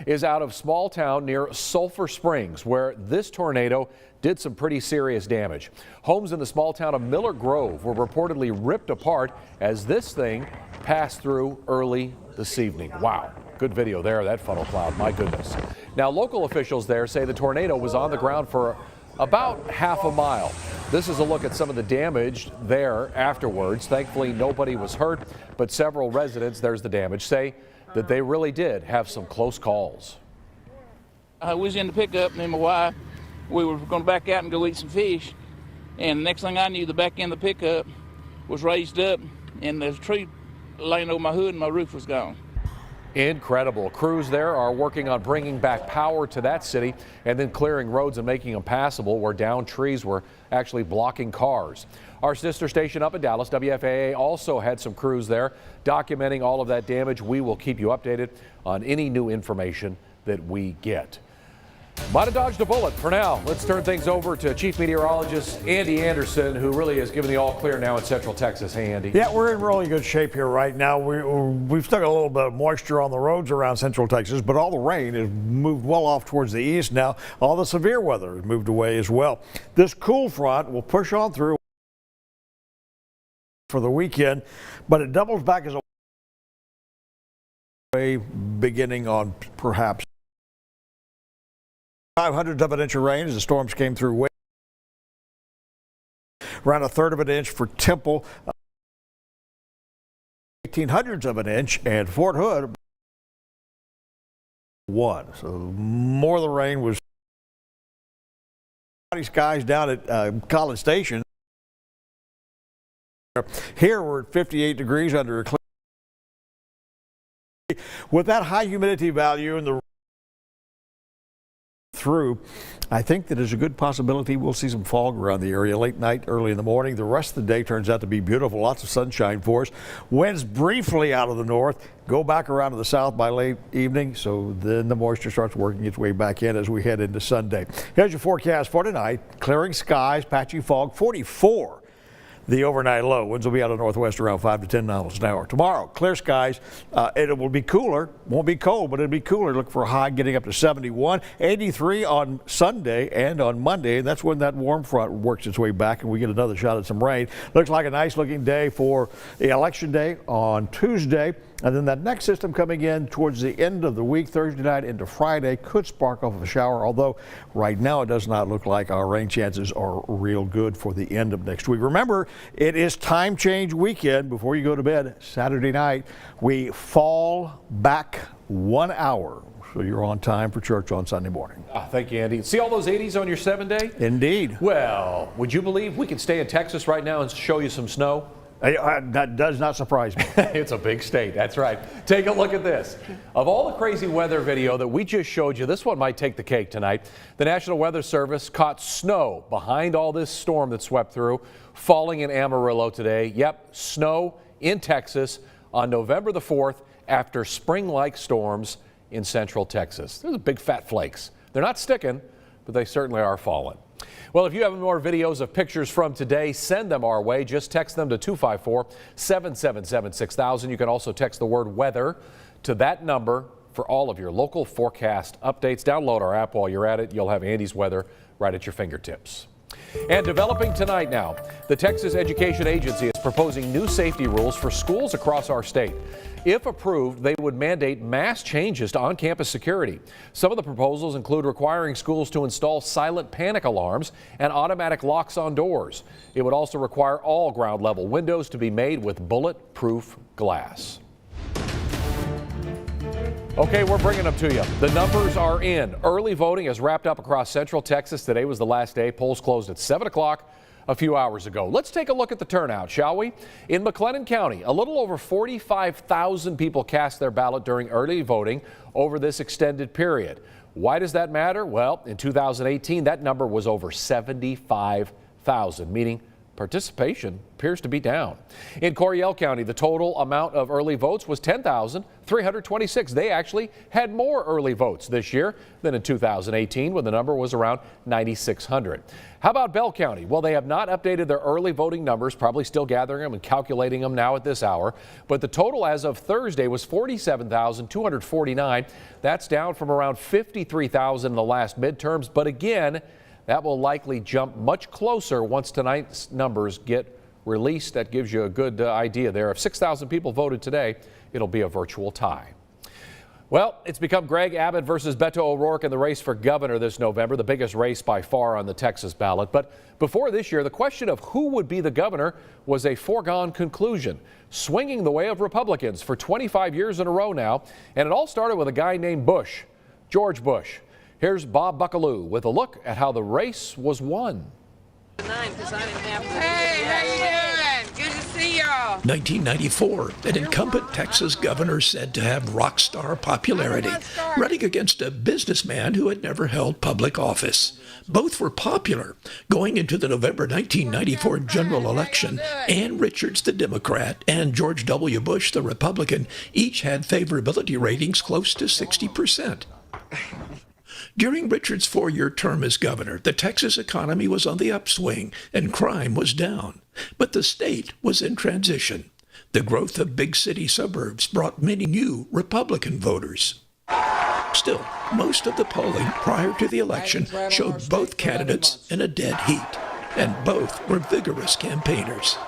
is out of small town near Sulphur Springs, where this tornado did some pretty serious damage. Homes in the small town of Miller Grove were reportedly ripped apart as this thing passed through early this evening. Wow. Good video there, that funnel cloud, my goodness. Now, local officials there say the tornado was on the ground for about half a mile. This is a look at some of the damage there afterwards. Thankfully, nobody was hurt, but several residents, there's the damage, say that they really did have some close calls. I was in the pickup, and then my wife, we were going to back out and go eat some fish. And the next thing I knew, the back end of the pickup was raised up, and there's a tree laying over my hood, and my roof was gone. Incredible. Crews there are working on bringing back power to that city and then clearing roads and making them passable where downed trees were actually blocking cars. Our sister station up in Dallas, WFAA, also had some crews there documenting all of that damage. We will keep you updated on any new information that we get. Might have dodged a bullet. For now, let's turn things over to Chief Meteorologist Andy Anderson, who really has given the all clear now in Central Texas. Hey, Andy. Yeah, we're in really good shape here right now. We've still got a little bit of moisture on the roads around Central Texas, but all the rain has moved well off towards the east now. All the severe weather has moved away as well. This cool front will push on through for the weekend, but it doubles back as a beginning on perhaps 500th of an inch of rain as the storms came through. Around 1/3 of an inch for Temple, 1/1800ths of an inch, and Fort Hood 1. So more of the rain was cloudy skies down at College Station. Here we're at 58 degrees under a clear. With that high humidity value and the through, I think that there's a good possibility we'll see some fog around the area late night, early in the morning. The rest of the day turns out to be beautiful. Lots of sunshine for us. Winds briefly out of the north, go back around to the south by late evening, so then the moisture starts working its way back in as we head into Sunday. Here's your forecast for tonight. Clearing skies, patchy fog, 44. The overnight low. Winds will be out of northwest around 5 to 10 miles an hour. Tomorrow, clear skies. It will be cooler. Won't be cold, but it'll be cooler. Look for a high getting up to 71. 83 on Sunday and on Monday. And that's when that warm front works its way back and we get another shot at some rain. Looks like a nice looking day for the election day on Tuesday. And then that next system coming in towards the end of the week, Thursday night into Friday, could spark off of a shower, although right now it does not look like our rain chances are real good for the end of next week. Remember, it is time change weekend. Before you go to bed Saturday night, we fall back 1 hour. So you're on time for church on Sunday morning. Thank you, Andy. See all those 80s on your 7-day? Indeed. Well, would you believe we can stay in Texas right now and show you some snow? That does not surprise me. It's a big state, that's right. Take a look at this. Of all the crazy weather video that we just showed you, this one might take the cake tonight. The National Weather Service caught snow behind all this storm that swept through, falling in Amarillo today. Yep, snow in Texas on November the 4th after spring-like storms in central Texas. Those are big fat flakes. They're not sticking, but they certainly are falling. Well, if you have more videos of pictures from today, send them our way. Just text them to 254-777-6000. You can also text the word weather to that number for all of your local forecast updates. Download our app while you're at it. You'll have Andy's weather right at your fingertips. And developing tonight now, the Texas Education Agency is proposing new safety rules for schools across our state. If approved, they would mandate mass changes to on-campus security. Some of the proposals include requiring schools to install silent panic alarms and automatic locks on doors. It would also require all ground-level windows to be made with bulletproof glass. Okay, we're bringing them to you. The numbers are in. Early voting has wrapped up across central Texas. Today was the last day. Polls closed at 7 o'clock a few hours ago. Let's take a look at the turnout, shall we? In McLennan County, a little over 45,000 people cast their ballot during early voting over this extended period. Why does that matter? Well, in 2018, that number was over 75,000, meaning participation appears to be down. In Coryell County, the total amount of early votes was 10,326. They actually had more early votes this year than in 2018, when the number was around 9,600. How about Bell County? Well, they have not updated their early voting numbers, probably still gathering them and calculating them now at this hour. But the total as of Thursday was 47,249. That's down from around 53,000 in the last midterms. But again, that will likely jump much closer once tonight's numbers get released. That gives you a good idea there. If 6,000 people voted today, it'll be a virtual tie. Well, it's become Greg Abbott versus Beto O'Rourke in the race for governor this November, the biggest race by far on the Texas ballot. But before this year, the question of who would be the governor was a foregone conclusion, swinging the way of Republicans for 25 years in a row now. And it all started with a guy named Bush, George Bush. Here's Bob Buckaloo with a look at how the race was won. Hey, how you doing? Good to see y'all. 1994, an incumbent Texas governor said to have rock star popularity, running against a businessman who had never held public office. Both were popular. Going into the November 1994 general election, Ann Richards, the Democrat, and George W. Bush, the Republican, each had favorability ratings close to 60%. During Richards' 4-year term as governor, the Texas economy was on the upswing and crime was down. But the state was in transition. The growth of big city suburbs brought many new Republican voters. Still, most of the polling prior to the election showed both candidates in a dead heat, and both were vigorous campaigners.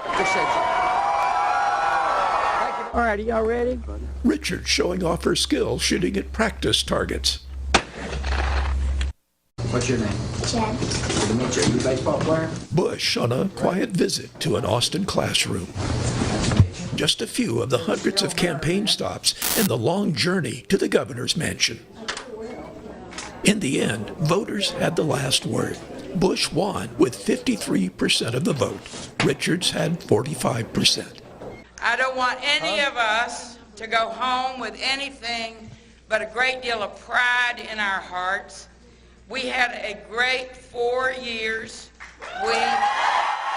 All right, are y'all ready? Richards showing off her skill shooting at practice targets. What's your name? Jen. Good to meet you. Are you a baseball player? Bush on a quiet visit to an Austin classroom. Just a few of the hundreds of campaign stops and the long journey to the governor's mansion. In the end, voters had the last word. Bush won with 53% of the vote. Richards had 45%. I don't want any of us to go home with anything but a great deal of pride in our hearts. We had a great 4 years.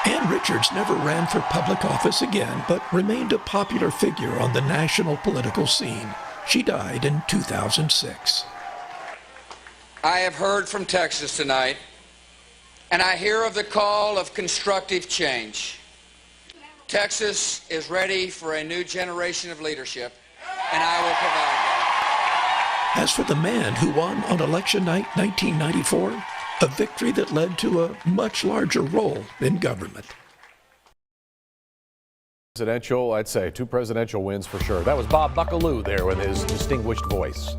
Ann Richards never ran for public office again, but remained a popular figure on the national political scene. She died in 2006. I have heard from Texas tonight, and I hear of the call of constructive change. Texas is ready for a new generation of leadership, and I will provide that. As for the man who won on election night 1994, a victory that led to a much larger role in government. Presidential, I'd say 2 presidential wins for sure. That was Bob Buckaloo there with his distinguished voice.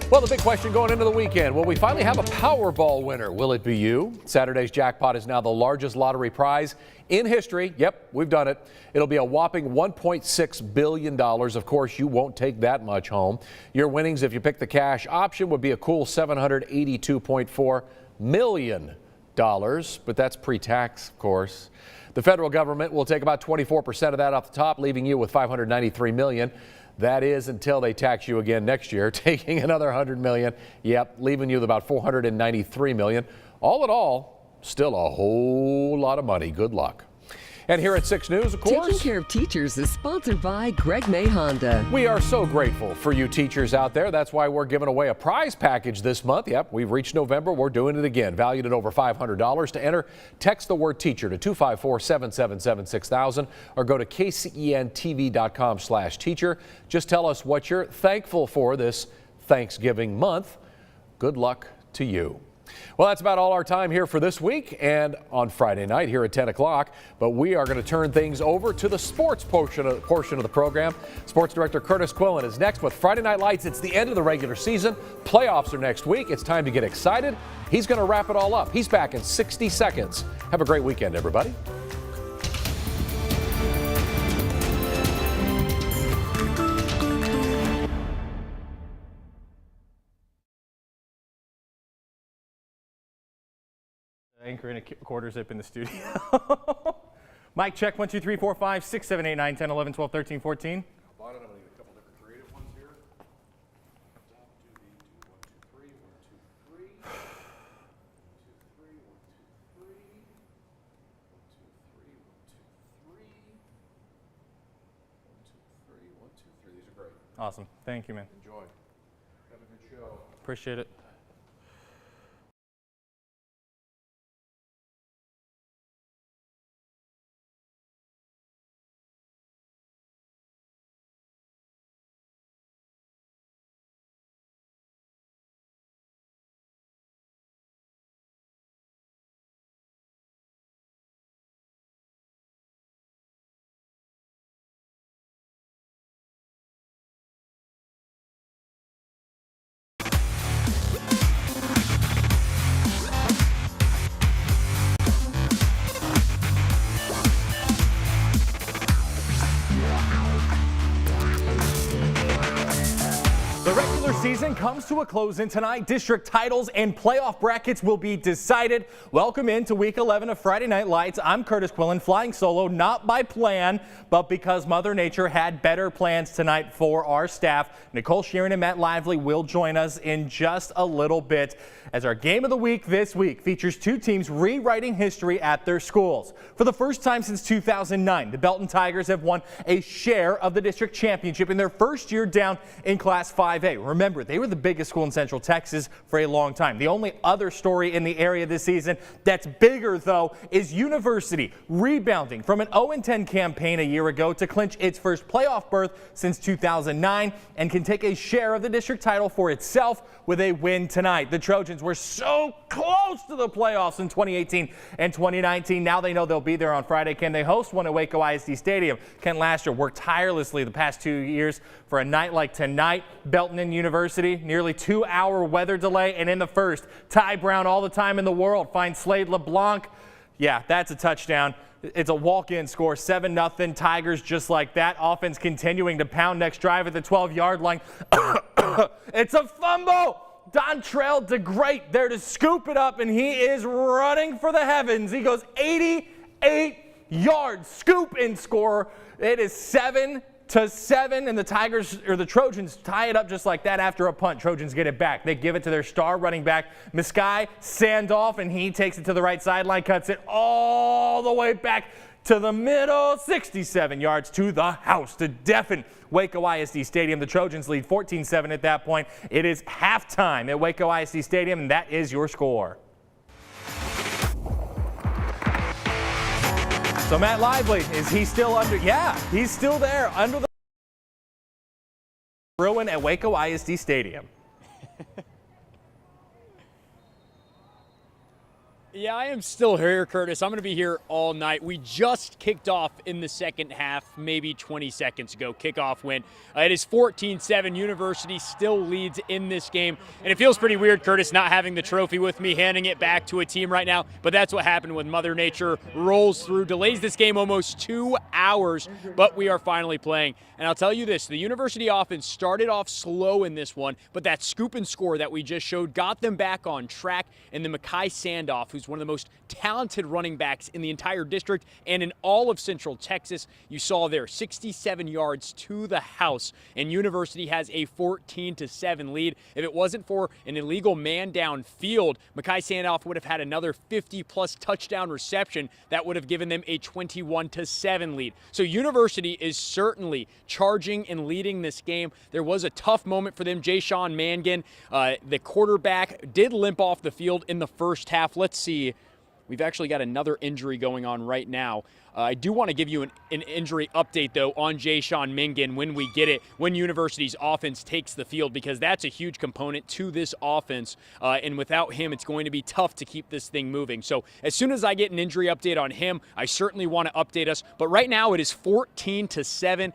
Well, the big question going into the weekend, will we finally have a Powerball winner? Will it be you? Saturday's jackpot is now the largest lottery prize in history. Yep, we've done it. It'll be a whopping $1.6 billion. Of course, you won't take that much home. Your winnings, if you pick the cash option, would be a cool $782.4 million. But that's pre-tax, of course. The federal government will take about 24% of that off the top, leaving you with $593 million. That is until they tax you again next year, taking another $100 million. Yep, leaving you with about $493 million. All in all, still a whole lot of money. Good luck. And here at 6 News, of course, Taking Care of Teachers is sponsored by Greg May Honda. we are so grateful for you teachers out there. That's why we're giving away a prize package this month. Yep, we've reached November. We're doing it again. Valued at over $500. To enter, text the word teacher to 254-777-6000 or go to kcentv.com/teacher. Just tell us what you're thankful for this Thanksgiving month. Good luck to you. Well, that's about all our time here for this week and on Friday night here at 10 o'clock. But we are going to turn things over to the sports portion of the program. Sports Director Curtis Quillen is next with Friday Night Lights. It's the end of the regular season. Playoffs are next week. It's time to get excited. He's going to wrap it all up. He's back in 60 seconds. Have a great weekend, everybody. Anchor in a quarter zip in the studio. Mic check 1 2 3 4 5 6 7 8 9 10 11 12 13 14. Awesome. Thank you, man. Enjoy. Have a good show. Appreciate it. The regular season comes to a close, and tonight district titles and playoff brackets will be decided. Welcome into week 11 of Friday Night Lights. I'm Curtis Quillen, flying solo, not by plan, but because Mother Nature had better plans tonight for our staff. Nicole Sheeran and Matt Lively will join us in just a little bit, as our game of the week this week features two teams rewriting history at their schools. For the first time since 2009, the Belton Tigers have won a share of the district championship in their first year down in Class 5A. Remember, they were the biggest school in Central Texas for a long time. The only other story in the area this season that's bigger, though, is University rebounding from an 0-10 campaign a year ago to clinch its first playoff berth since 2009 and can take a share of the district title for itself with a win tonight. The Trojans were so close to the playoffs in 2018 and 2019. Now they know they'll be there on Friday. Can they host one at Waco ISD Stadium? Kent Laster worked tirelessly the past 2 years for a night like tonight. Belton and University, nearly 2-hour weather delay, and in the first, Ty Brown, all the time in the world, finds Slade LeBlanc. Yeah, that's a touchdown. It's a walk-in score, 7-0. Tigers just like that. Offense continuing to pound next drive at the 12-yard line. It's a fumble. Dontrell DeGreat there to scoop it up, and he is running for the heavens. He goes 88 yards, scoop and score. It is 7-7, and the Tigers, or the Trojans, tie it up just like that after a punt. Trojans get it back. They give it to their star running back, Miskai Sandoff, and he takes it to the right sideline, cuts it all the way back to the middle, 67 yards to the house to deafen Waco ISD Stadium. The Trojans lead 14-7 at that point. It is halftime at Waco ISD Stadium, and that is your score. So Matt Lively, is he still under? Yeah, he's still there under the ruin at Waco ISD Stadium. Yeah, I am still here, Curtis. I'm going to be here all night. We just kicked off in the second half, maybe 20 seconds ago. Kickoff win. It is 14-7. University still leads in this game. And it feels pretty weird, Curtis, not having the trophy with me, handing it back to a team right now. But that's what happened when Mother Nature rolls through, delays this game almost 2 hours, but we are finally playing. And I'll tell you this, the University offense started off slow in this one, but that scoop and score that we just showed got them back on track. And then Miskai Sandoff, who's one of the most talented running backs in the entire district and in all of Central Texas. You saw there 67 yards to the house, and University has a 14-7 lead. If it wasn't for an illegal man downfield, Miskai Sandoff would have had another 50-plus touchdown reception that would have given them a 21-7 lead. So University is certainly charging and leading this game. There was a tough moment for them. Jay-Sean Mangan, the quarterback, did limp off the field in the first half. Let's see. We've actually got another injury going on right now. I do want to give you an injury update, though, on Jay-Sean Mingan when we get it, when University's offense takes the field, because that's a huge component to this offense. And without him, it's going to be tough to keep this thing moving. So as soon as I get an injury update on him, I certainly want to update us. But right now, it is 14-7.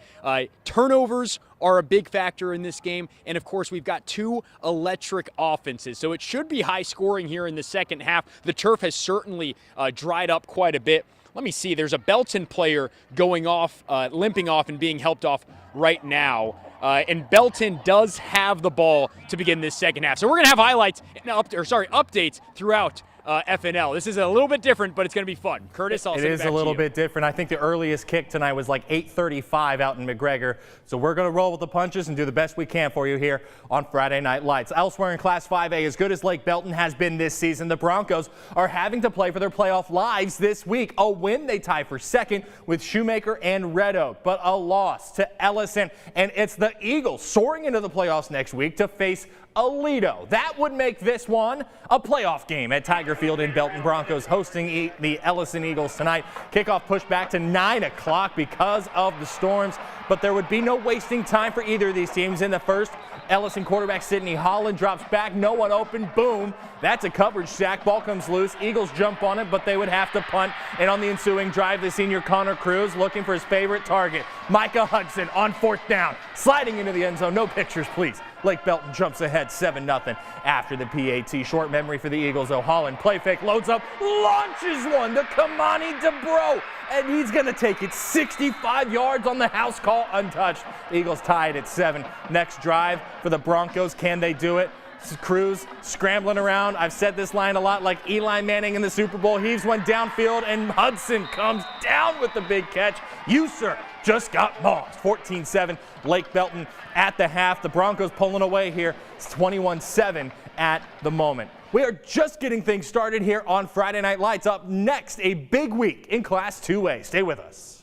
Turnovers are a big factor in this game. And of course, we've got two electric offenses. So it should be high scoring here in the second half. The turf has certainly dried up quite a bit. Let me see. There's a Belton player going off, limping off and being helped off right now. And Belton does have the ball to begin this second half. So we're going to have highlights, updates throughout FNL. This is a little bit different, but it's going to be fun. Curtis, I'll send it back to you. It is a little bit different. I think the earliest kick tonight was like 8:35 out in McGregor. So we're going to roll with the punches and do the best we can for you here on Friday Night Lights. Elsewhere in Class 5A, as good as Lake Belton has been this season, the Broncos are having to play for their playoff lives this week. A win, they tie for second with Shoemaker and Red Oak, but a loss to Ellison. And it's the Eagles soaring into the playoffs next week to face Aledo. That would make this one a playoff game at Tiger Field in Belton. Broncos hosting the Ellison Eagles tonight. Kickoff pushed back to 9 o'clock because of the storms, but there would be no wasting time for either of these teams. In the first, Ellison quarterback Sidney Holland drops back, no one open, boom. That's a coverage sack. Ball comes loose. Eagles jump on it, but they would have to punt. And on the ensuing drive, the senior Connor Cruz looking for his favorite target, Micah Hudson, on 4th down, sliding into the end zone. No pictures, please. Lake Belton jumps ahead 7-0 after the PAT. Short memory for the Eagles, though. Holland play fake, loads up, launches one to Kamani DeBro, and he's going to take it 65 yards on the house call, untouched. Eagles tied at 7. Next drive for the Broncos. Can they do it? Cruz scrambling around. I've said this line a lot, like Eli Manning in the Super Bowl. Heaves one downfield, and Hudson comes down with the big catch. You, sir, just got mossed. 14-7, Lake Belton at the half. The Broncos pulling away here. It's 21-7 at the moment. We are just getting things started here on Friday Night Lights. Up next, a big week in Class 2A. Stay with us.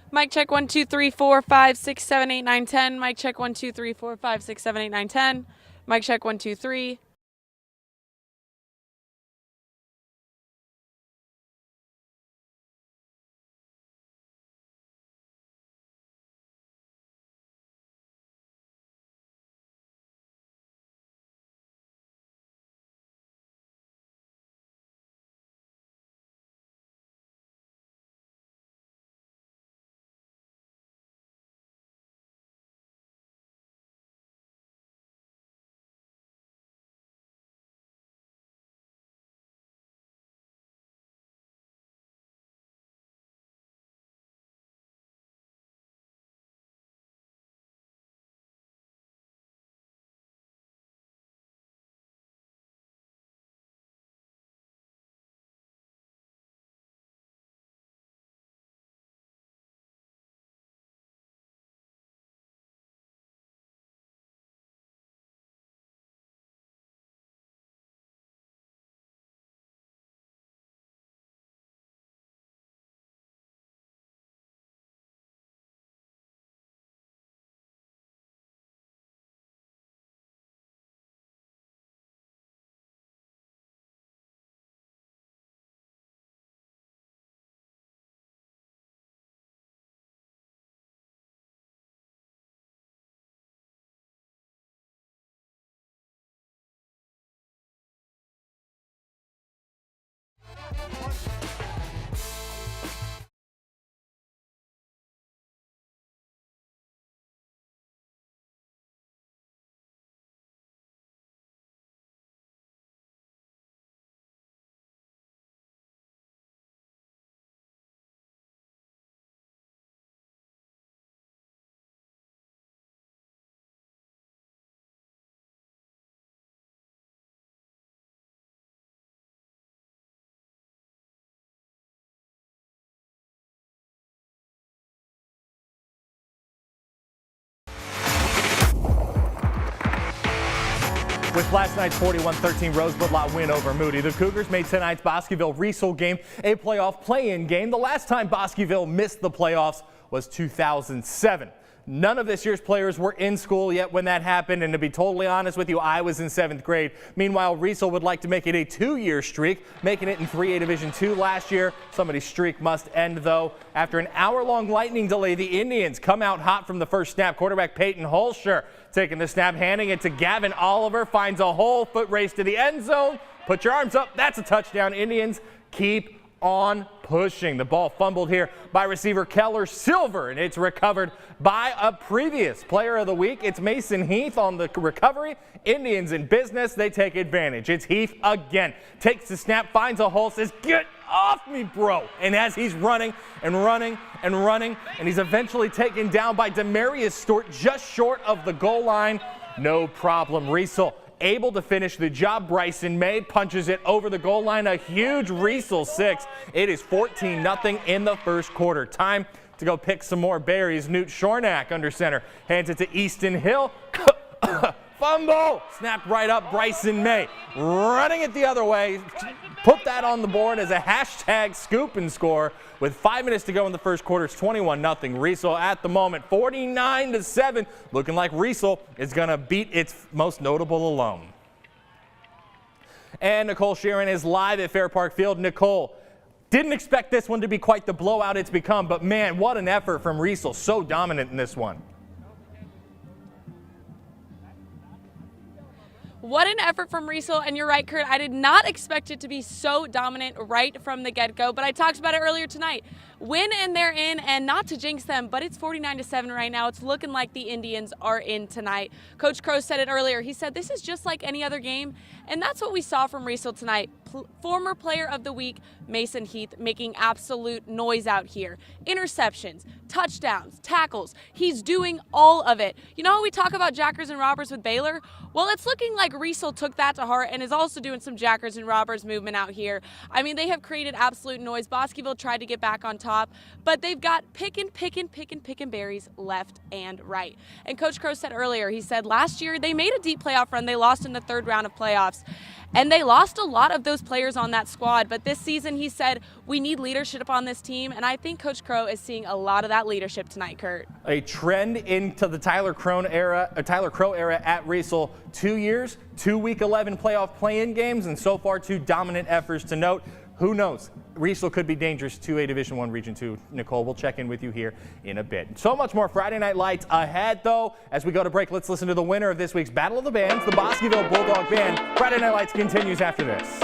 Mic check 1 2 3 4 5 6 7 8 9 10. Mic check 1 2 3 4 5 6 7 8 9 10. Mic check 1 2 3. With last night's 41-13 Rosebud Lot win over Moody, the Cougars made tonight's Bosqueville-Riesel game a playoff play-in game. The last time Bosqueville missed the playoffs was 2007. None of this year's players were in school yet when that happened, and to be totally honest with you, I was in 7th grade. Meanwhile, Riesel would like to make it a 2-year streak, making it in 3A Division II last year. Somebody's streak must end, though. After an hour-long lightning delay, the Indians come out hot from the first snap. Quarterback Peyton Holscher taking the snap, handing it to Gavin Oliver, finds a hole, foot race to the end zone. Put your arms up. That's a touchdown. Indians keep on pushing. The ball fumbled here by receiver Keller Silver, and it's recovered by a previous player of the week. It's Mason Heath on the recovery. Indians in business. They take advantage. It's Heath again. Takes the snap, finds a hole, says, "Get off me, bro." And as he's running and running and running, and he's eventually taken down by Demarius Stewart just short of the goal line, no problem. Riesel able to finish the job Bryson made, punches it over the goal line. A huge Riesel 6. It is 14-0 in the first quarter. Time to go pick some more berries. Newt Shornack under center. Hands it to Easton Hill. Fumble! Snapped right up. Bryson May running it the other way. Put that on the board as a hashtag scoop and score. With 5 minutes to go in the first quarter, it's 21-0. Riesel at the moment, 49-7. Looking like Riesel is going to beat its most notable alum. And Nicole Sharon is live at Fair Park Field. Nicole, didn't expect this one to be quite the blowout it's become, but man, what an effort from Riesel. So dominant in this one. What an effort from Riesel, and you're right, Kurt. I did not expect it to be so dominant right from the get-go, but I talked about it earlier tonight. Win and they're in, and not to jinx them, but it's 49-7 right now. It's looking like the Indians are in tonight. Coach Crow said it earlier. He said this is just like any other game, and that's what we saw from Riesel tonight. Former player of the week, Mason Heath, making absolute noise out here. Interceptions, touchdowns, tackles. He's doing all of it. You know how we talk about jackers and robbers with Baylor? Well, it's looking like Riesel took that to heart and is also doing some jackers and robbers movement out here. I mean, they have created absolute noise. Bosqueville tried to get back on top, but they've got picking berries left and right. And Coach Crow said earlier, he said last year they made a deep playoff run. They lost in the third round of playoffs. And they lost a lot of those players on that squad. But this season, he said, we need leadership on this team. And I think Coach Crow is seeing a lot of that leadership tonight, Kurt. A trend into the Tyler Crow era at Riesel. 2 years, 2 Week 11 playoff play-in games, and so far 2 dominant efforts to note. Who knows? Riesel could be dangerous to a Division I Region II. Nicole, we'll check in with you here in a bit. So much more Friday Night Lights ahead, though. As we go to break, let's listen to the winner of this week's Battle of the Bands, the Bosqueville Bulldog Band. Friday Night Lights continues after this.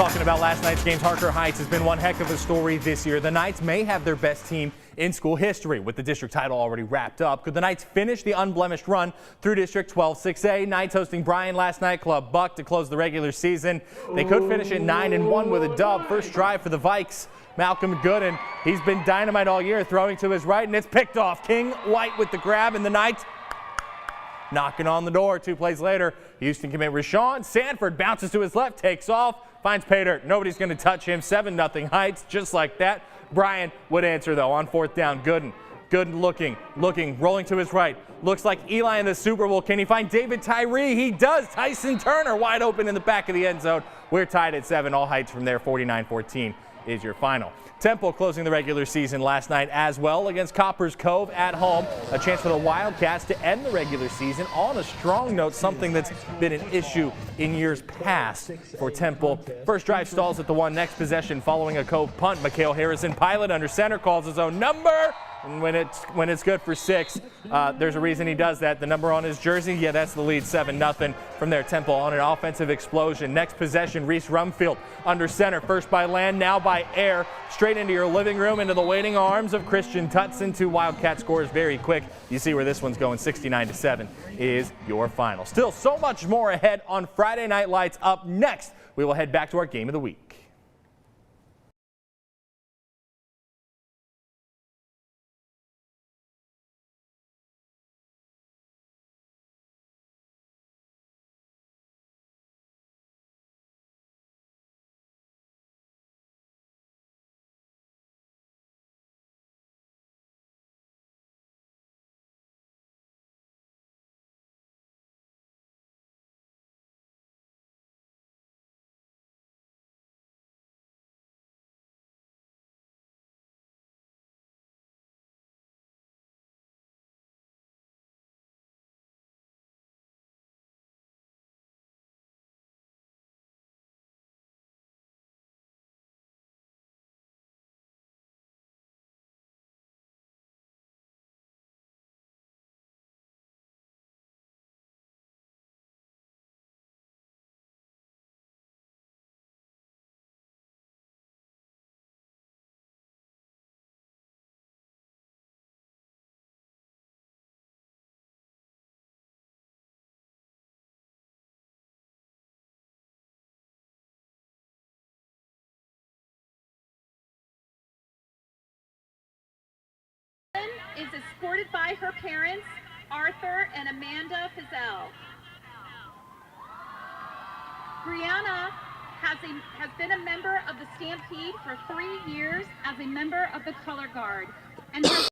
Talking about last night's games, Harker Heights has been one heck of a story this year. The Knights may have their best team in school history with the district title already wrapped up. Could the Knights finish the unblemished run through District 12 6A? Knights hosting Bryan last night, Club Buck to close the regular season. They could finish at 9-1 with a dub. First drive for the Vikes. Malcolm Gooden, he's been dynamite all year, throwing to his right, and it's picked off. King White with the grab, and the Knights knocking on the door. 2 plays later, Houston commit Rashawn Sanford bounces to his left, takes off, finds pay dirt. Nobody's going to touch him. 7-0 Heights, just like that. Bryan would answer, though, on 4th down. Gooden looking, rolling to his right. Looks like Eli in the Super Bowl. Can he find David Tyree? He does. Tyson Turner wide open in the back of the end zone. We're tied at 7. All Heights from there. 49-14 is your final. Temple closing the regular season last night as well against Coppers Cove at home. A chance for the Wildcats to end the regular season on a strong note, something that's been an issue in years past for Temple. First drive stalls at the 1. Next possession following a Cove punt. Mikhail Harrison Pilot under center calls his own number. And when it's good for 6, there's a reason he does that. The number on his jersey, yeah, that's the lead. 7-0 from there. Temple on an offensive explosion. Next possession, Reese Rumfield under center. First by land, now by air. Straight into your living room, into the waiting arms of Christian Tutson. 2 Wildcat scores very quick. You see where this one's going. 69-7 is your final. Still so much more ahead on Friday Night Lights. Up next, we will head back to our game of the week. Is escorted by her parents, Arthur and Amanda Fizell. Brianna has been a member of the Stampede for 3 years as a member of the Color Guard and has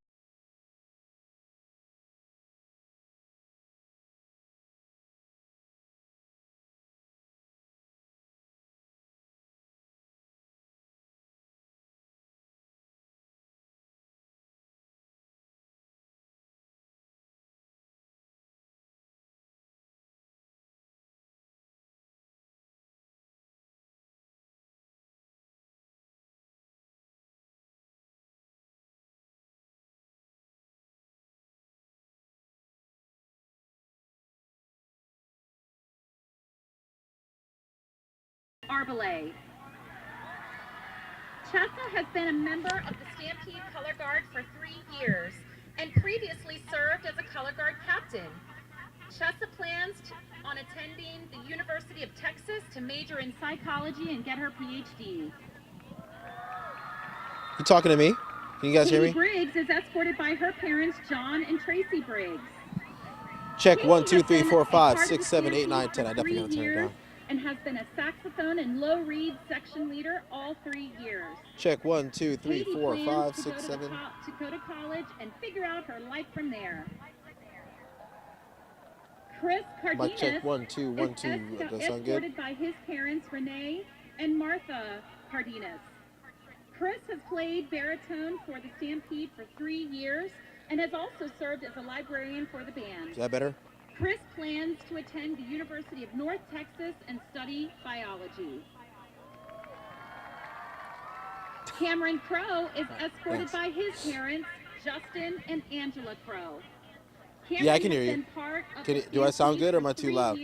Arbalay. Chessa has been a member of the Stampede Color Guard for 3 years and previously served as a Color Guard captain. Chessa plans on attending the University of Texas to major in psychology and get her PhD. You talking to me? Can you guys hear me? Katie Briggs is escorted by her parents, John and Tracy Briggs. Check Katie 1, 2, has 3, been 4, a 5, part of 6, the 7, 8, Stampede 9, 10. I for definitely 3 gotta turn it years down. and has been a saxophone and low reed section leader all 3 years. Check 1, 2, 3, Katie 4, plans 5, to 6, go to 7. to go to college and figure out her life from there. Chris Mic check Cardenas 1, 2, 1, 2. Does that sound good? escorted by his parents, Renee and Martha Cardenas. Chris has played baritone for the Stampede for 3 years and has also served as a librarian for the band. Is that better? Chris plans to attend the University of North Texas and study biology. Cameron Crow is escorted by his parents, Justin and Angela Crow. Yeah, I can hear you. Do I sound good or am I too loud?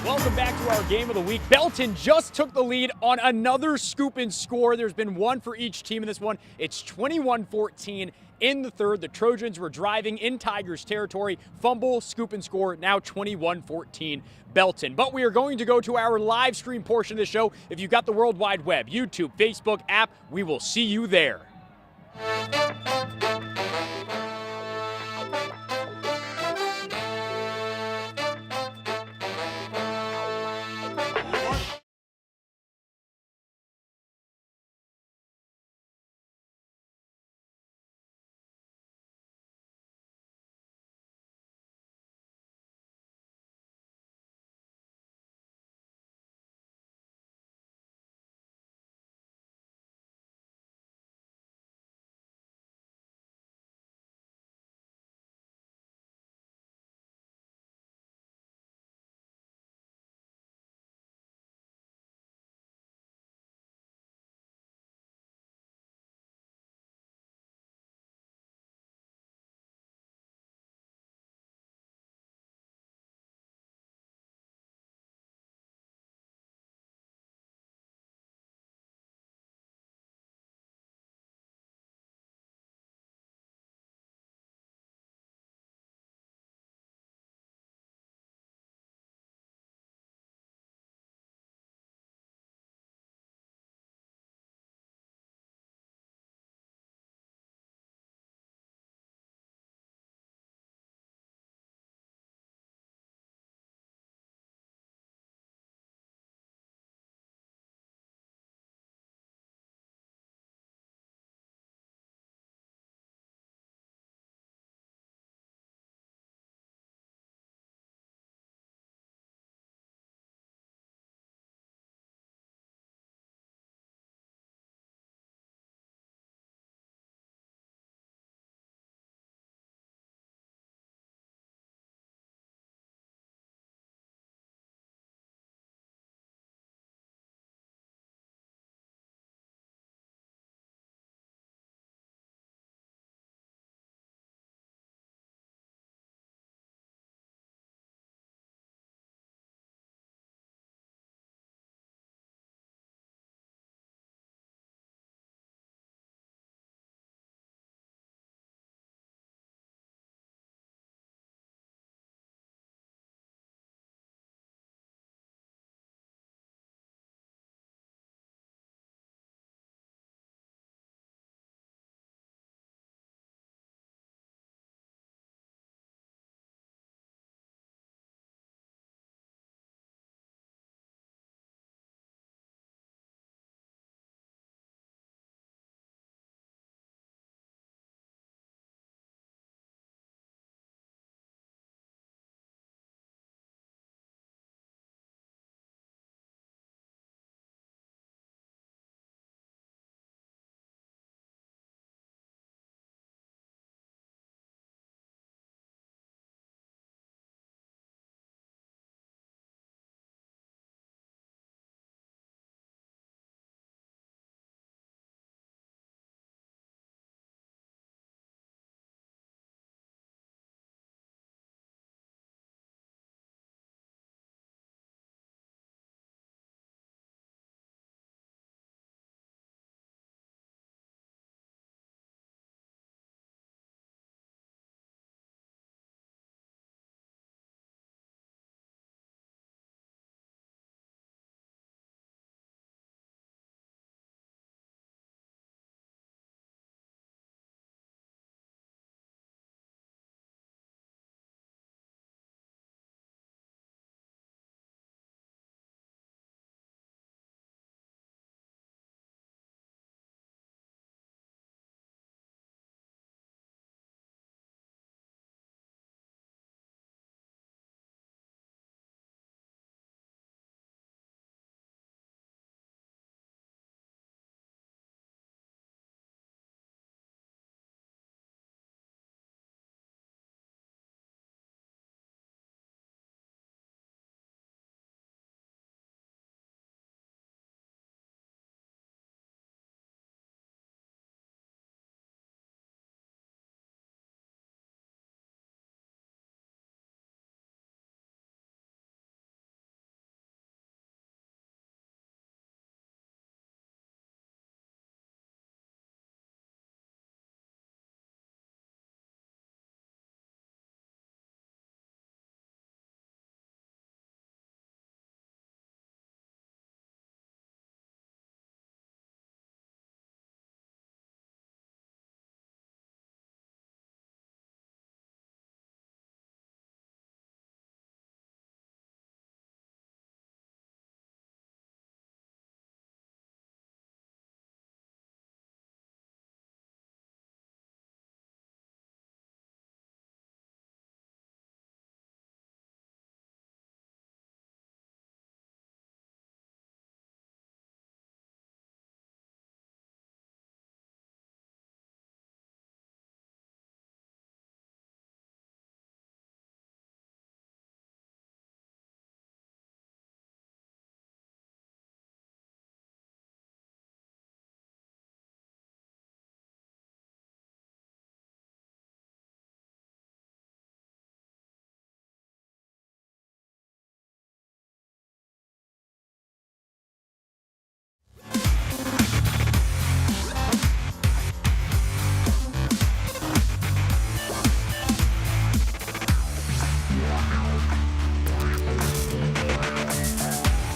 Welcome back to our game of the week. Belton just took the lead on another scoop and score. There's been one for each team in this one. It's 21-14 in the third. The Trojans were driving in Tigers territory. Fumble, scoop and score, now 21-14 Belton. But we are going to go to our live stream portion of the show. If you've got the World Wide Web, YouTube, Facebook app, we will see you there.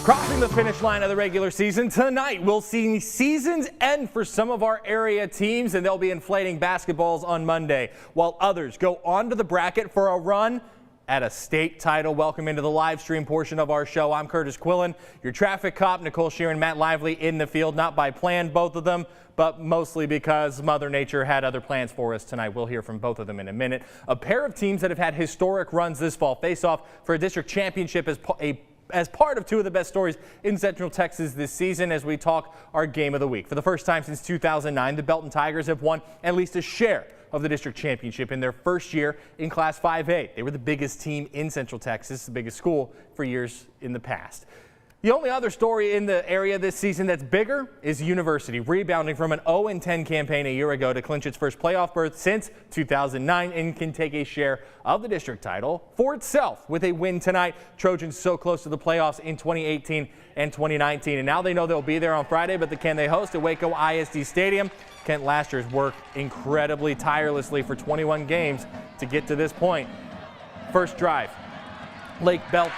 Crossing the finish line of the regular season tonight, we'll see seasons end for some of our area teams, and they'll be inflating basketballs on Monday, while others go on to the bracket for a run at a state title. Welcome into the live stream portion of our show. I'm Curtis Quillen, your traffic cop. Nicole Sheeran, Matt Lively in the field, not by plan, both of them, but mostly because Mother Nature had other plans for us tonight. We'll hear from both of them in a minute. A pair of teams that have had historic runs this fall face off for a district championship as part of two of the best stories in Central Texas this season as we talk our game of the week. For the first time since 2009, the Belton Tigers have won at least a share of the district championship in their first year in Class 5A. They were the biggest team in Central Texas, the biggest school for years in the past. The only other story in the area this season that's bigger is University, rebounding from an 0-10 campaign a year ago to clinch its first playoff berth since 2009 and can take a share of the district title for itself with a win tonight. Trojans so close to the playoffs in 2018 and 2019, and now they know they'll be there on Friday, but can they host at Waco ISD Stadium? Kent Laster's worked incredibly tirelessly for 21 games to get to this point. First drive. Lake Belton,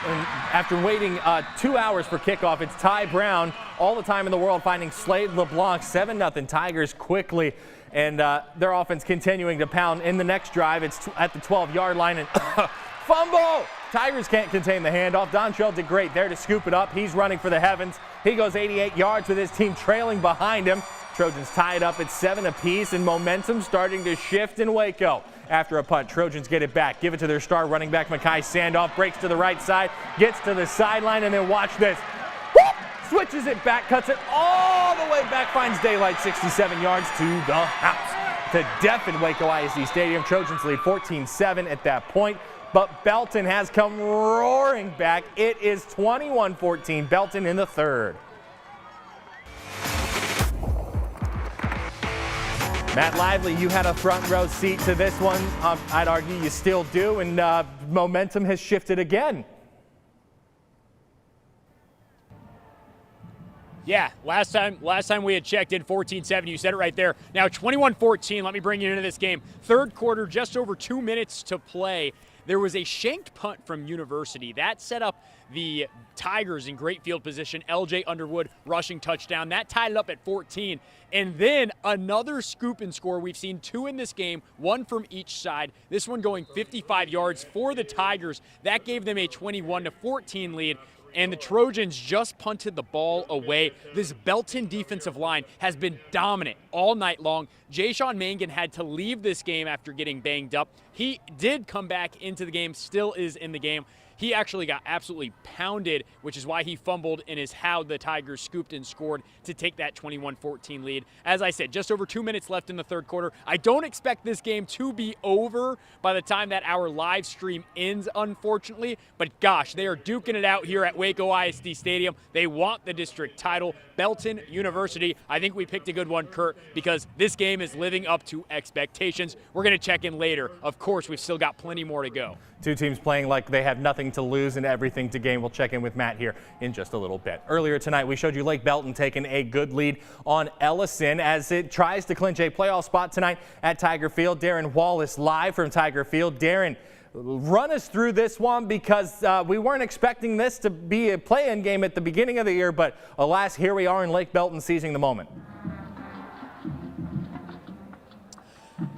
after waiting 2 hours for kickoff, it's Ty Brown, all the time in the world, finding Slade LeBlanc. 7-0 Tigers quickly, and their offense continuing to pound. In the next drive, it's at the 12-yard line, and fumble! Tigers can't contain the handoff. Dontrell did great there to scoop it up. He's running for the heavens. He goes 88 yards with his team trailing behind him. Trojans tied up at 7 apiece, and momentum starting to shift in Waco. After a punt, Trojans get it back, give it to their star running back, Makai Sandoff, breaks to the right side, gets to the sideline, and then watch this. Whoop! Switches it back, cuts it all the way back, finds daylight, 67 yards to the house. To deafen Waco ISD Stadium, Trojans lead 14-7 at that point, but Belton has come roaring back. It is 21-14, Belton in the third. Matt Lively, you had a front row seat to this one. I'd argue you still do, and momentum has shifted again. Yeah, last time we had checked in 14-7, you said it right there. Now 21-14, let me bring you into this game. Third quarter, just over 2 minutes to play. There was a shanked punt from University. That set up the Tigers in great field position. LJ Underwood rushing touchdown. That tied it up at 14. And then another scoop and score. We've seen two in this game, one from each side. This one going 55 yards for the Tigers. That gave them a 21-14 lead. And the Trojans just punted the ball away. This Belton defensive line has been dominant all night long. Jay-Sean Mangan had to leave this game after getting banged up. He did come back into the game, still is in the game. He actually got absolutely pounded, which is why he fumbled and is how the Tigers scooped and scored to take that 21-14 lead. As I said, just over 2 minutes left in the third quarter. I don't expect this game to be over by the time that our live stream ends, unfortunately. But gosh, they are duking it out here at Waco ISD Stadium. They want the district title. Belton University, I think we picked a good one, Kurt, because this game is living up to expectations. We're going to check in later. Of course, we've still got plenty more to go. Two teams playing like they have nothing to lose and everything to gain. We'll check in with Matt here in just a little bit. Earlier tonight, we showed you Lake Belton taking a good lead on Ellison as it tries to clinch a playoff spot tonight at Tiger Field. Darren Wallace live from Tiger Field. Darren, run us through this one because we weren't expecting this to be a play-in game at the beginning of the year, but alas, here we are in Lake Belton seizing the moment.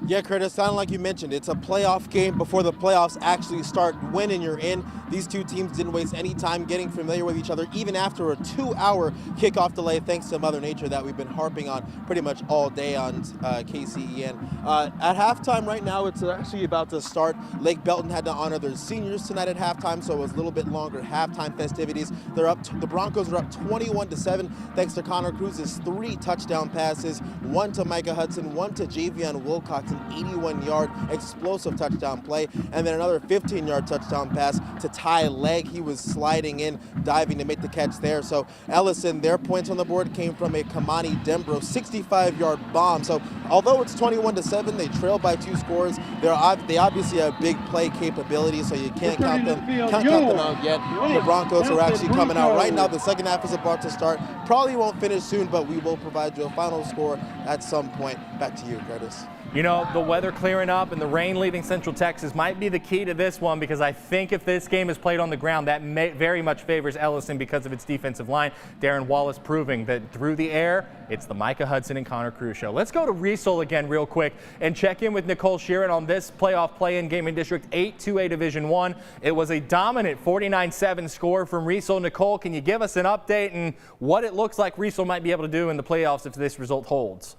Yeah, Curtis, sounded like you mentioned, it's a playoff game before the playoffs actually start. Win and you're in. These two teams didn't waste any time getting familiar with each other, even after a 2-hour kickoff delay, thanks to Mother Nature that we've been harping on pretty much all day on KCEN. At halftime right now, it's actually about to start. Lake Belton had to honor their seniors tonight at halftime, so it was a little bit longer halftime festivities. They're up. The Broncos are up 21-7, thanks to Connor Cruz's 3 touchdown passes, 1 to Micah Hudson, 1 to Javion Wilcox, an 81-yard explosive touchdown play, and then another 15-yard touchdown pass to Ty Legg. He was sliding in, diving to make the catch there. So Ellison, their points on the board came from a Kamani Dembro 65-yard bomb. So although it's 21-7, they trail by 2 scores. They obviously have big play capability, so you can't count them out yet. The Broncos are actually coming out right now. The second half is about to start. Probably won't finish soon, but we will provide you a final score at some point. Back to you, Curtis. You know, the weather clearing up and the rain leaving Central Texas might be the key to this one, because I think if this game is played on the ground, that very much favors Ellison because of its defensive line. Darren Wallace proving that through the air, it's the Micah Hudson and Connor Cruz show. Let's go to Riesel again real quick and check in with Nicole Sheeran on this playoff play-in game in District 8 2A Division I. It was a dominant 49-7 score from Riesel. Nicole, can you give us an update and what it looks like Riesel might be able to do in the playoffs if this result holds?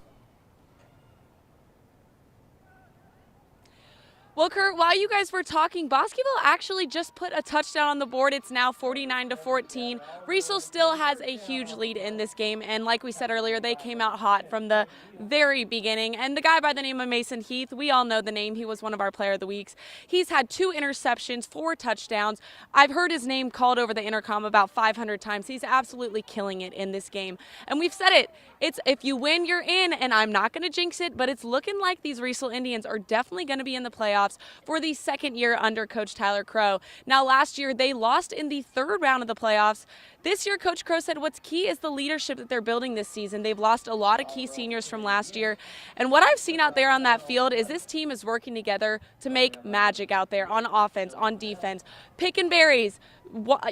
Well, Kurt, while you guys were talking, Bosqueville actually just put a touchdown on the board. It's now 49-14. Riesel still has a huge lead in this game, and like we said earlier, they came out hot from the very beginning. And the guy by the name of Mason Heath, we all know the name. He was one of our Player of the Weeks. He's had 2 interceptions, 4 touchdowns. I've heard his name called over the intercom about 500 times. He's absolutely killing it in this game. And we've said it. It's if you win, you're in, and I'm not going to jinx it, but it's looking like these Riesel Indians are definitely going to be in the playoffs for the second year under Coach Tyler Crow. Now, last year, they lost in the 3rd round of the playoffs. This year, Coach Crow said what's key is the leadership that they're building this season. They've lost a lot of key seniors from last year. And what I've seen out there on that field is this team is working together to make magic out there on offense, on defense, picking berries,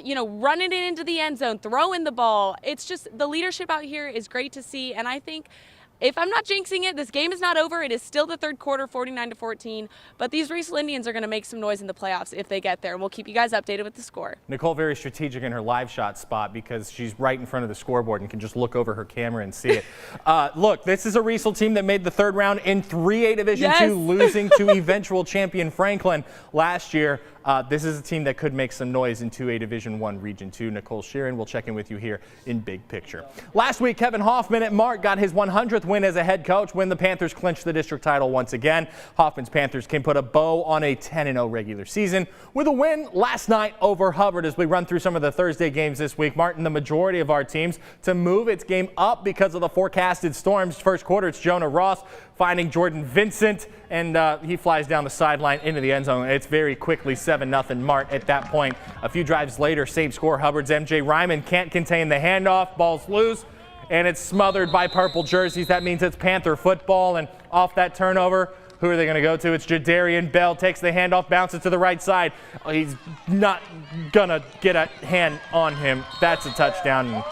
you know, running it into the end zone, throwing the ball. It's just the leadership out here is great to see. And I think, if I'm not jinxing it, this game is not over. It is still the 3rd quarter, 49-14. But these Riesel Indians are going to make some noise in the playoffs if they get there. And we'll keep you guys updated with the score. Nicole, very strategic in her live shot spot because she's right in front of the scoreboard and can just look over her camera and see it. Look, this is a Riesel team that made the 3rd round in 3A Division II, losing to eventual champion Franklin last year. This is a team that could make some noise in 2A Division I Region 2. Nicole Sheeran will check in with you here in Big Picture. Last week, Kevin Hoffman at Mart got his 100th win as a head coach when the Panthers clinched the district title once again. Hoffman's Panthers can put a bow on a 10-0 regular season with a win last night over Hubbard. As we run through some of the Thursday games this week, Martin, the majority of our teams to move its game up because of the forecasted storms. First quarter, it's Jonah Ross finding Jordan Vincent, and he flies down the sideline into the end zone. It's very quickly 7-0 Mart at that point. A few drives later, same score. Hubbard's MJ Ryman can't contain the handoff. Ball's loose, and it's smothered by purple jerseys. That means it's Panther football, and off that turnover, who are they going to go to? It's Jadarian Bell. Takes the handoff, bounces to the right side. He's not going to get a hand on him. That's a touchdown.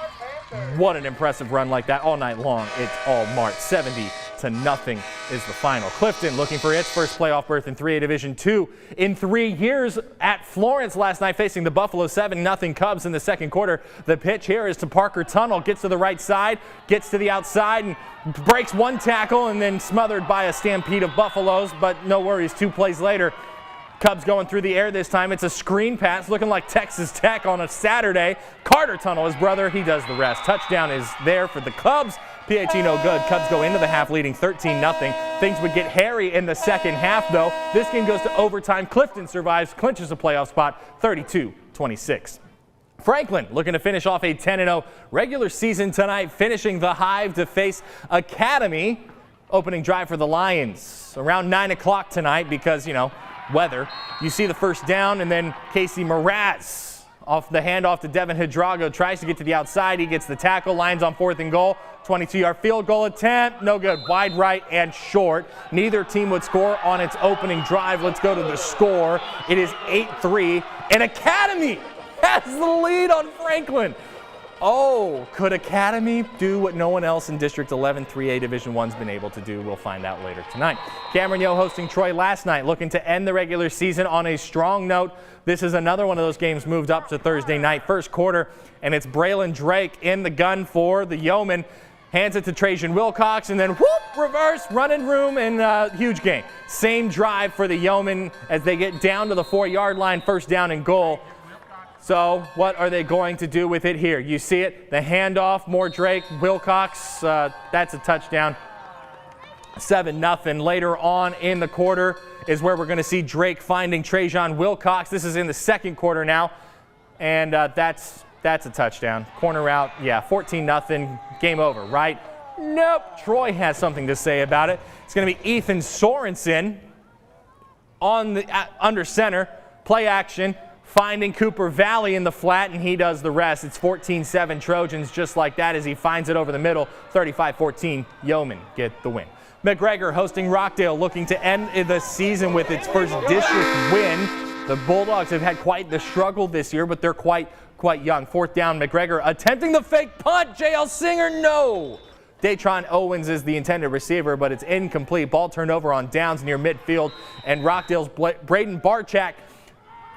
And what an impressive run like that all night long. It's all Mart. 70-0 is the final. Clifton looking for its first playoff berth in 3A Division II in 3 years at Florence last night, facing the Buffalo 7-0 Cubs in the second quarter. The pitch here is to Parker Tunnel. Gets to the right side, gets to the outside, and breaks one tackle, and then smothered by a stampede of Buffaloes. But no worries, 2 plays later, Cubs going through the air this time. It's a screen pass looking like Texas Tech on a Saturday. Carter Tunnel, his brother, he does the rest. Touchdown is there for the Cubs. PAT no good. Cubs go into the half leading 13-0. Things would get hairy in the second half, though. This game goes to overtime. Clifton survives, clinches a playoff spot, 32-26. Franklin looking to finish off a 10-0 regular season tonight, finishing the Hive to face Academy. Opening drive for the Lions around 9 o'clock tonight because, you know, weather. You see the first down, and then Casey Mraz off the handoff to Devin Hidrago tries to get to the outside. He gets the tackle. Lions on 4th and goal. 22-yard field goal attempt. No good. Wide right and short. Neither team would score on its opening drive. Let's go to the score. It is 8-3, and Academy has the lead on Franklin. Oh, could Academy do what no one else in District 11 3A Division I's been able to do? We'll find out later tonight. Cameron Yo hosting Troy last night, looking to end the regular season on a strong note. This is another one of those games moved up to Thursday night, first quarter, and it's Braylon Drake in the gun for the Yeoman. Hands it to Trajan Wilcox, and then whoop, reverse, running room, and huge gain. Same drive for the Yeoman as they get down to the 4-yard line, first down and goal. So what are they going to do with it here? You see it, the handoff, more Drake, Wilcox, that's a touchdown. 7-0. Later on in the quarter is where we're going to see Drake finding Trajan Wilcox. This is in the second quarter now, and that's a touchdown. Corner route, yeah, 14-0, game over, right? Nope, Troy has something to say about it. It's going to be Ethan Sorensen on the under center, play action, finding Cooper Valley in the flat, and he does the rest. It's 14-7 Trojans just like that as he finds it over the middle. 35-14, Yeoman get the win. McGregor hosting Rockdale, looking to end the season with its first district win. The Bulldogs have had quite the struggle this year, but they're quite young. 4th down, McGregor attempting the fake punt. JL Singer, no. Datron Owens is the intended receiver, but it's incomplete. Ball turned over on downs near midfield, and Rockdale's Braden Barchak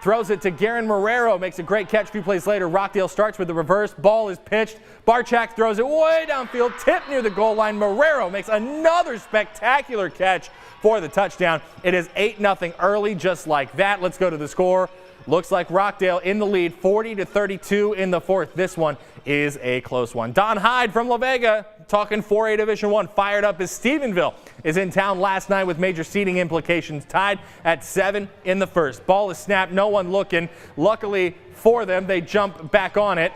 throws it to Garen Marrero, makes a great catch. A few plays later, Rockdale starts with the reverse. Ball is pitched. Barchak throws it way downfield, tipped near the goal line. Marrero makes another spectacular catch for the touchdown. It is 8-0 early, just like that. Let's go to the score. Looks like Rockdale in the lead, 40-32 in the 4th. This one is a close one. Don Hyde from La Vega, talking 4A Division I, fired up as Stephenville is in town last night with major seeding implications, tied at 7 in the 1st. Ball is snapped, no one looking. Luckily for them, they jump back on it,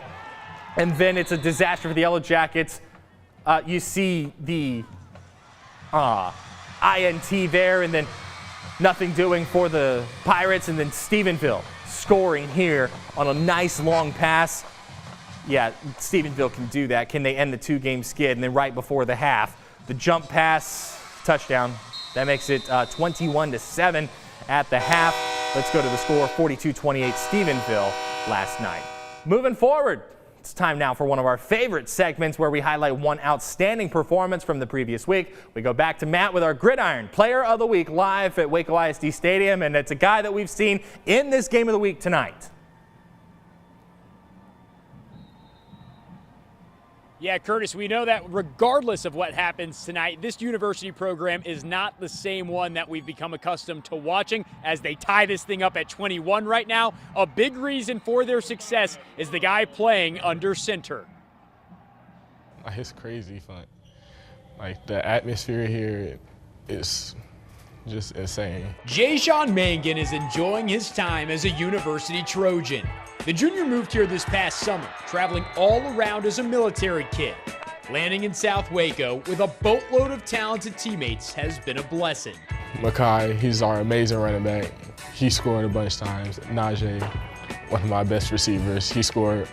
and then it's a disaster for the Yellow Jackets. You see the INT there, and then nothing doing for the Pirates, and then Stephenville scoring here on a nice long pass. Yeah, Stephenville can do that. Can they end the 2-game skid? And then right before the half, the jump pass, touchdown. That makes it 21-7 at the half. Let's go to the score, 42-28 Stephenville last night. Moving forward, it's time now for one of our favorite segments where we highlight one outstanding performance from the previous week. We go back to Matt with our Gridiron Player of the Week live at Waco ISD Stadium, and it's a guy that we've seen in this game of the week tonight. Yeah, Curtis, we know that regardless of what happens tonight, this university program is not the same one that we've become accustomed to watching as they tie this thing up at 21 right now. A big reason for their success is the guy playing under center. It's crazy fun. Like, the atmosphere here is just insane. Jayshawn Mangan is enjoying his time as a University Trojan. The junior moved here this past summer, traveling all around as a military kid. Landing in South Waco with a boatload of talented teammates has been a blessing. Makai, he's our amazing running back. He scored a bunch of times. Najee, one of my best receivers, he scored,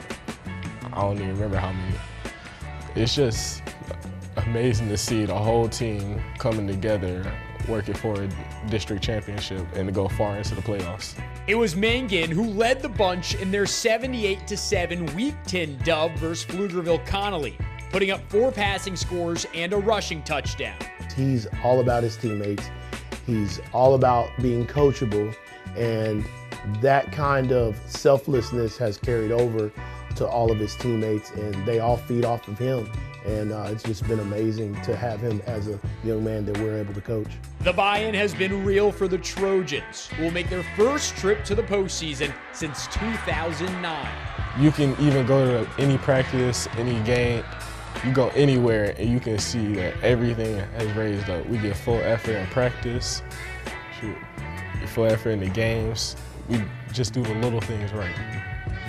I don't even remember how many. It's just amazing to see the whole team coming together, working for a district championship and to go far into the playoffs. It was Mangan who led the bunch in their 78-7 Week 10 dub versus Pflugerville Connolly, putting up 4 passing scores and a rushing touchdown. He's all about his teammates. He's all about being coachable, and that kind of selflessness has carried over to all of his teammates, and they all feed off of him. And it's just been amazing to have him as a young man that we're able to coach. The buy-in has been real for the Trojans, who will make their first trip to the postseason since 2009. You can even go to any practice, any game, you go anywhere and you can see that everything has raised up. We get full effort in practice, full effort in the games. We just do the little things right.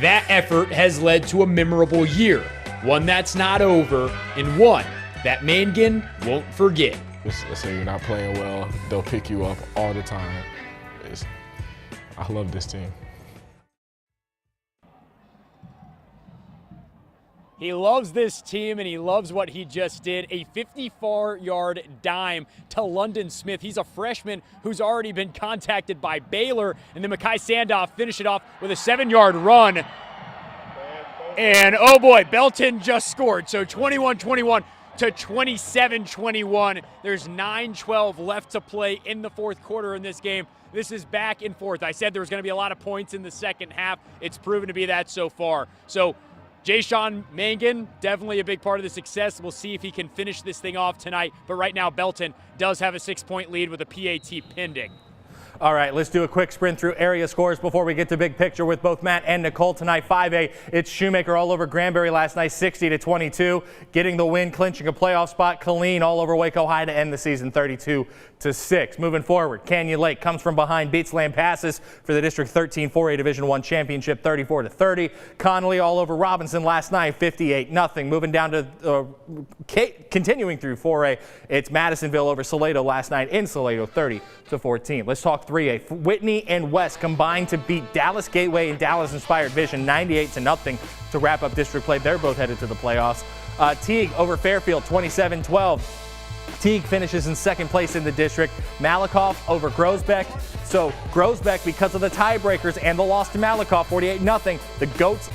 That effort has led to a memorable year, one that's not over, and one that Mangan won't forget. Let's say you're not playing well, they'll pick you up all the time. I love this team. He loves this team, and he loves what he just did. A 54-yard dime to London Smith. He's a freshman who's already been contacted by Baylor. And then Makai Sandoff finished it off with a 7-yard run. And, oh boy, Belton just scored. So 21-21 to 27-21. There's 9:12 left to play in the fourth quarter in this game. This is back and forth. I said there was going to be a lot of points in the second half. It's proven to be that so far. So Jayshawn Mangan, definitely a big part of the success. We'll see if he can finish this thing off tonight. But right now, Belton does have a 6-point lead with a PAT pending. All right, let's do a quick sprint through area scores before we get to big picture with both Matt and Nicole tonight. 5A, it's Shoemaker all over Granbury last night, 60-22, getting the win, clinching a playoff spot. Colleen all over Waco High to end the season, 32-6. Moving forward, Canyon Lake comes from behind, beats Lampasas for the District 13 4A Division I championship, 34-30. Connolly all over Robinson last night, 58-0. Moving down to continuing through 4A, it's Madisonville over Salado last night in Salado, 30-14. Let's talk 3A. Whitney and West combined to beat Dallas Gateway and Dallas Inspired Vision 98-0 to wrap up district play. They're both headed to the playoffs. Teague over Fairfield 27-12. Teague finishes in second place in the district. Malakoff over Grosbeck. So Grosbeck, because of the tiebreakers and the loss to Malakoff, 48-0, the Goats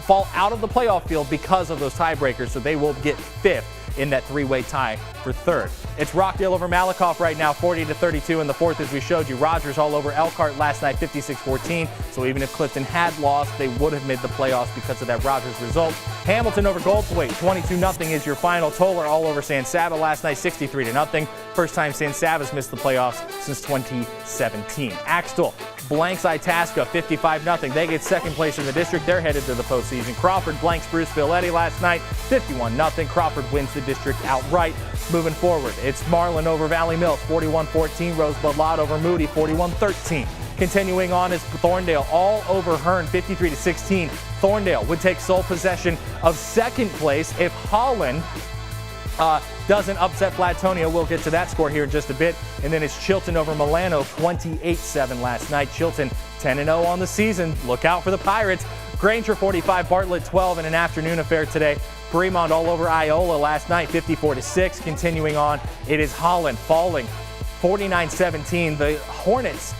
fall out of the playoff field because of those tiebreakers, so they will get fifth in that three-way tie for third. It's Rockdale over Malakoff right now, 40-32 in the fourth, as we showed you. Rogers all over Elkhart last night, 56-14. So even if Clifton had lost, they would have made the playoffs because of that Rogers result. Hamilton over Goldthwaite, 22-0 is your final. Toller all over San Saba last night, 63-0. First time San Saba's missed the playoffs since 2017. Axtell blanks Itasca, 55-0. They get second place in the district. They're headed to the postseason. Crawford blanks Bruceville Eddy last night, 51-0. Crawford wins the district outright. Moving forward, it's Marlin over Valley Mills, 41-14. Rosebud Lott over Moody, 41-13. Continuing on is Thorndale all over Hearn, 53-16. Thorndale would take sole possession of second place if Holland doesn't upset Flatonia. We'll get to that score here in just a bit. And then it's Chilton over Milano, 28-7 last night. Chilton 10-0 on the season. Look out for the Pirates. Granger 45, Bartlett 12 in an afternoon affair today. Fremont all over Iola last night, 54-6. Continuing on, it is Holland falling 49-17. The Hornets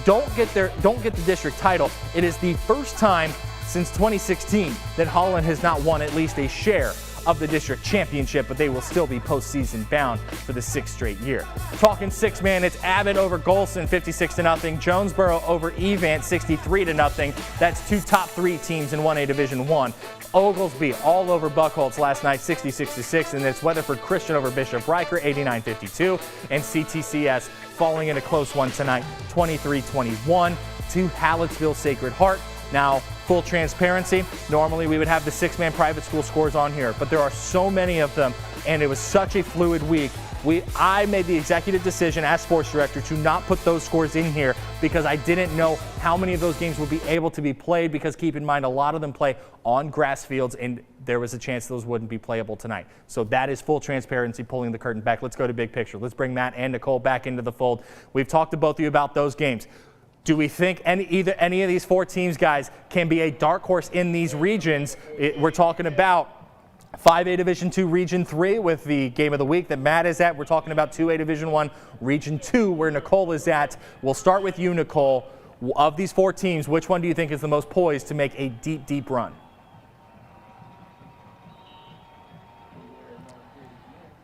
don't get the district title. It is the first time since 2016 that Holland has not won at least a share of the district championship, but they will still be postseason bound for the sixth straight year. Talking six-man, it's Abbott over Golson, 56-0. Jonesboro over Evant, 63-0. That's two top three teams in 1A Division I. Oglesby all over Buckholz last night, 66-6. And it's Weatherford Christian over Bishop Riker, 89-52. And CTCS falling in a close one tonight, 23-21 to Hallettsville Sacred Heart. Now, full transparency, normally we would have the six-man private school scores on here, but there are so many of them, and it was such a fluid week. I made the executive decision as sports director to not put those scores in here because I didn't know how many of those games would be able to be played, because keep in mind, a lot of them play on grass fields, and there was a chance those wouldn't be playable tonight. So that is full transparency, pulling the curtain back. Let's go to big picture. Let's bring Matt and Nicole back into the fold. We've talked to both of you about those games. Do we think any of these four teams, guys, can be a dark horse in these regions? We're talking about 5A Division II Region 3 with the game of the week that Matt is at. We're talking about 2A Division I Region 2 where Nicole is at. We'll start with you, Nicole. Of these four teams, which one do you think is the most poised to make a deep, deep run?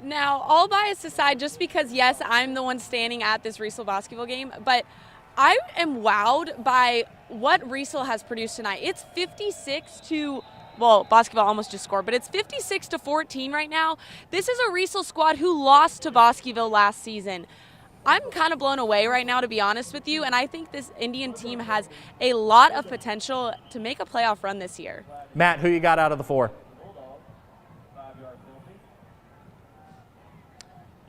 Now, all bias aside, just because, yes, I'm the one standing at this Riesel basketball game, but I am wowed by what Riesel has produced tonight. It's basketball almost just scored, but it's 56-14 right now. This is a Riesel squad who lost to Bosqueville last season. I'm kind of blown away right now, to be honest with you, and I think this Indian team has a lot of potential to make a playoff run this year. Matt, who you got out of the four?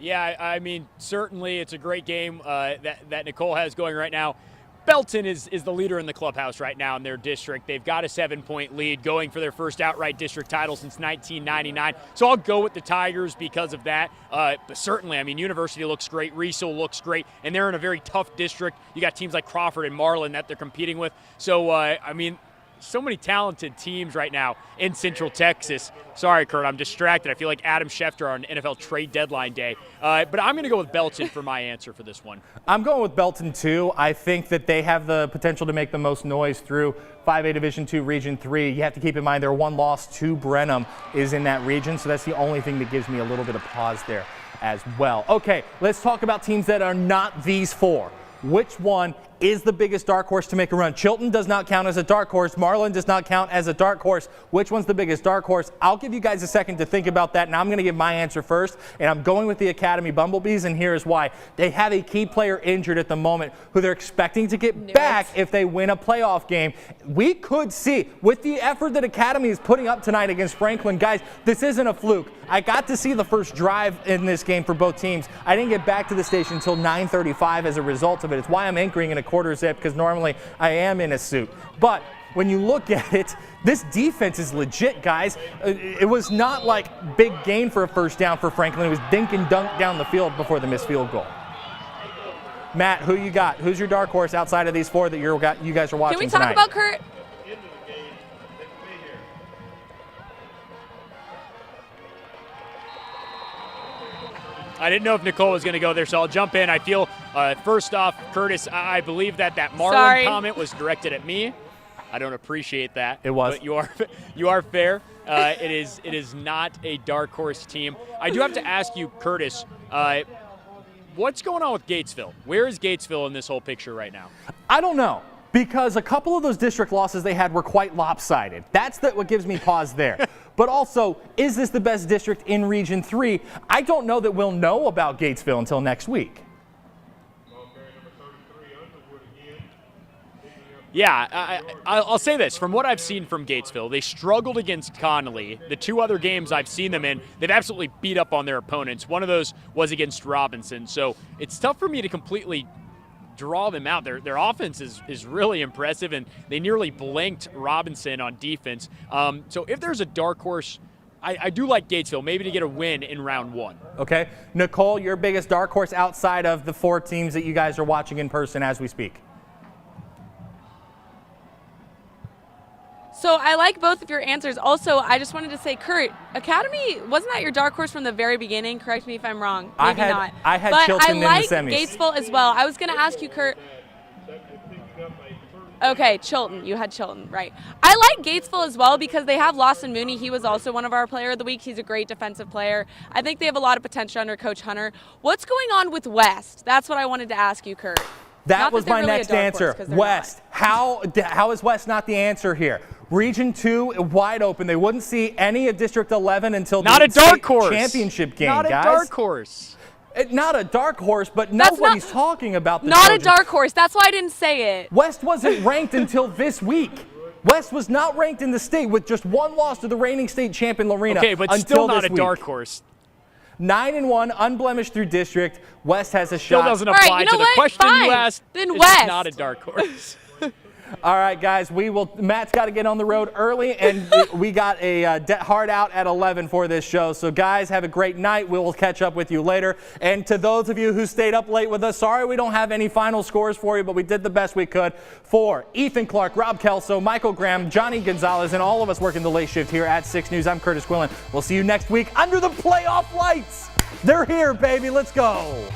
Yeah, I mean, certainly it's a great game that Nicole has going right now. Belton is the leader in the clubhouse right now in their district. They've got a 7-point lead, going for their first outright district title since 1999. So I'll go with the Tigers because of that. But certainly, I mean, University looks great, Riesel looks great, and they're in a very tough district. You got teams like Crawford and Marlin that they're competing with. So, I mean, so many talented teams right now in Central Texas. Sorry, Kurt, I'm distracted. I feel like Adam Schefter on NFL trade deadline day. But I'm going to go with Belton for my answer for this one. I'm going with Belton, too. I think that they have the potential to make the most noise through 5A Division II Region 3. You have to keep in mind their one loss to Brenham is in that region, so that's the only thing that gives me a little bit of pause there as well. Okay, let's talk about teams that are not these four. Which one is the biggest dark horse to make a run? Chilton does not count as a dark horse. Marlin does not count as a dark horse. Which one's the biggest dark horse? I'll give you guys a second to think about that, and I'm going to give my answer first. And I'm going with the Academy Bumblebees, and here is why. They have a key player injured at the moment who they're expecting to get back if they win a playoff game. We could see, with the effort that Academy is putting up tonight against Franklin, guys, this isn't a fluke. I got to see the first drive in this game for both teams. I didn't get back to the station until 9:35 as a result of it. It's why I'm anchoring in a quarter zip, because normally I am in a suit. But when you look at it, this defense is legit, guys. It was not like big gain for a first down for Franklin. It was dink and dunk down the field before the missed field goal. Matt, who you got? Who's your dark horse outside of these four that you guys are watching tonight? Can we talk about Kurt? I didn't know if Nicole was going to go there, so I'll jump in. I feel, first off, Curtis, I believe that Marlin comment was directed at me. I don't appreciate that. It was. But you are fair. It is not a dark horse team. I do have to ask you, Curtis, what's going on with Gatesville? Where is Gatesville in this whole picture right now? I don't know, because a couple of those district losses they had were quite lopsided. That's what gives me pause there. But also, is this the best district in Region 3? I don't know that we'll know about Gatesville until next week. Yeah, I'll say this. From what I've seen from Gatesville, they struggled against Connolly. The two other games I've seen them in, they've absolutely beat up on their opponents. One of those was against Robinson. So it's tough for me to completely draw them out. Their offense is really impressive, and they nearly blanked Robinson on defense. So if there's a dark horse, I do like Gatesville, maybe to get a win in round 1. Okay. Nicole, your biggest dark horse outside of the 4 teams that you guys are watching in person as we speak? So I like both of your answers. Also, I just wanted to say, Kurt, Academy, wasn't that your dark horse from the very beginning? Correct me if I'm wrong. Maybe not. I had but Chilton in the semis. But I like Gatesville as well. I was going to ask you, Kurt. Okay, Chilton. You had Chilton, right. I like Gatesville as well because they have Lawson Mooney. He was also one of our player of the week. He's a great defensive player. I think they have a lot of potential under Coach Hunter. What's going on with West? That's what I wanted to ask you, Kurt. That was my next answer. West. How is West not the answer here? Region 2 wide open. They wouldn't see any of District 11 until not the a dark horse championship game, not guys. Not a dark horse. Not a dark horse, but nobody's talking about the Not Trojans. a dark horse. That's why I didn't say it. West wasn't ranked until this week. West was not ranked in the state with just one loss to the reigning state champion Lorena. Okay, but still not a dark horse. 9-1, unblemished through district. West has a Still shot. doesn't apply to the question you asked. Then it's West. not a dark horse. All right, guys, Matt's got to get on the road early, and we got a hard out at 11 for this show. So, guys, have a great night. We'll catch up with you later. And to those of you who stayed up late with us, sorry we don't have any final scores for you, but we did the best we could. For Ethan Clark, Rob Kelso, Michael Graham, Johnny Gonzalez, and all of us working the late shift here at 6 News, I'm Curtis Quillen. We'll see you next week under the playoff lights. They're here, baby. Let's go.